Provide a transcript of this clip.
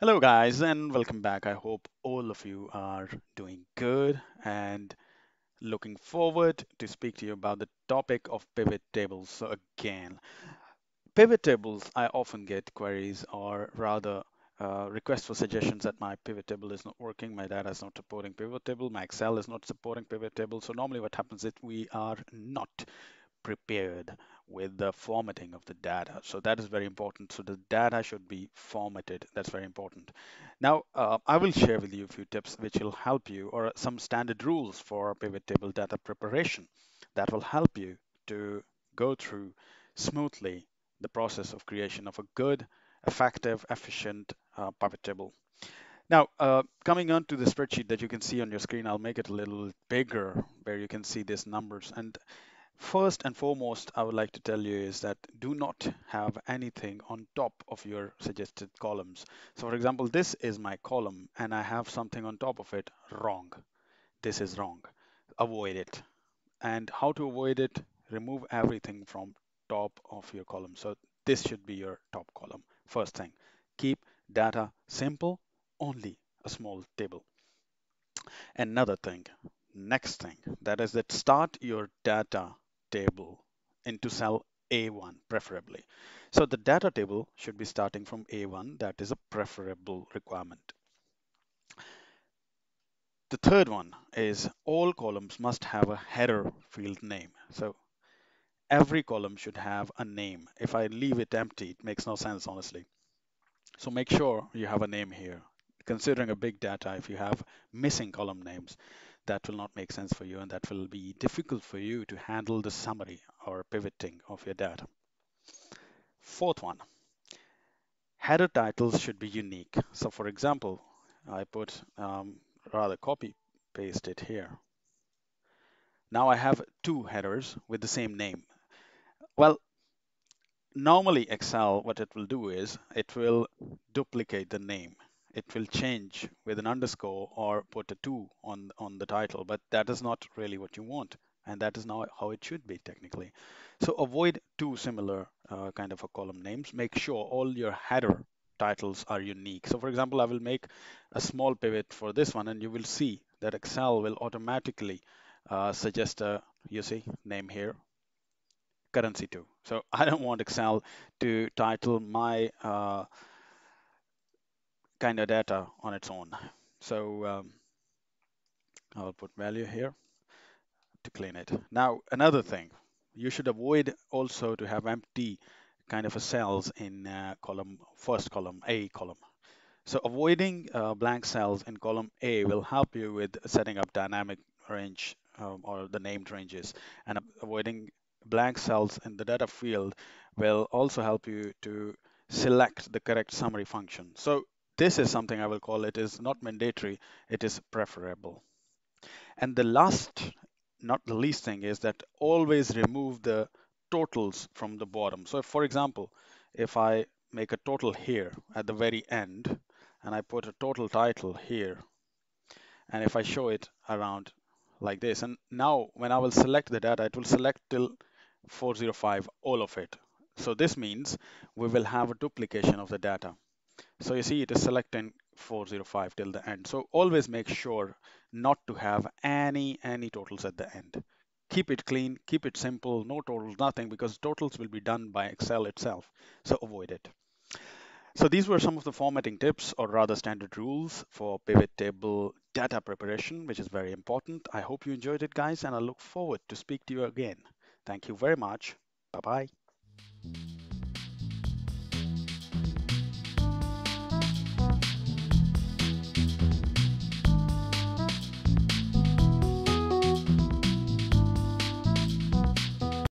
Hello, guys, and welcome back. I hope all of you are doing good and looking forward to speak to you about the topic of pivot tables. So again, pivot tables, I often get queries or rather requests for suggestions that my pivot table is not working, my data is not supporting pivot table, my Excel is not supporting pivot table. So normally what happens is we are not prepared with the formatting of the data. So that is very important. So the data should be formatted. That's very important. Now, I will share with you a few tips which will help you, or some standard rules for pivot table data preparation that will help you to go through smoothly the process of creation of a good, effective, efficient pivot table. Now, coming on to the spreadsheet that you can see on your screen, I'll make it a little bigger where you can see these numbers. And first and foremost, I would like to tell you is that do not have anything on top of your suggested columns. So for example, this is my column and I have something on top of it wrong. This is wrong. Avoid it. And how to avoid it? Remove everything from top of your column. So this should be your top column. First thing, keep data simple, only a small table. Another thing, next thing, that is that start your data table into cell A1 preferably. So the data table should be starting from A1. That is a preferable requirement. The third one is all columns must have a header field name. So every column should have a name. If I leave it empty, it makes no sense, honestly. So make sure you have a name here. Considering a big data, if you have missing column names, that will not make sense for you and that will be difficult for you to handle the summary or pivoting of your data. Fourth one, header titles should be unique. So for example, I put rather copy paste it here. Now I have two headers with the same name. Well, normally Excel, what it will do is it will duplicate the name. It will change with an underscore or put a 2 on the title, but that is not really what you want. And that is not how it should be technically. So avoid two similar kind of a column names. Make sure all your header titles are unique. So for example, I will make a small pivot for this one and you will see that Excel will automatically suggest a, you see, name here, currency too. So I don't want Excel to title my kind of data on its own. So I'll put value here to clean it. Now, another thing, you should avoid also to have empty kind of a cells in column, first column, A column. So avoiding blank cells in column A will help you with setting up dynamic range or the named ranges, and avoiding blank cells in the data field will also help you to select the correct summary function. So this is something I will call it is not mandatory, it is preferable. And the last, not the least thing is that always remove the totals from the bottom. So for example, if I make a total here at the very end, and I put a total title here, and if I show it around like this, and now when I will select the data, it will select till 405, all of it. So this means we will have a duplication of the data. So you see it is selecting 405 till the end. So always make sure not to have any totals at the end. Keep it clean, keep it simple, no totals, nothing, because totals will be done by Excel itself. So avoid it. So these were some of the formatting tips, or rather standard rules for pivot table data preparation, which is very important. I hope you enjoyed it, guys, and I look forward to speak to you again. Thank you very much. Bye-bye.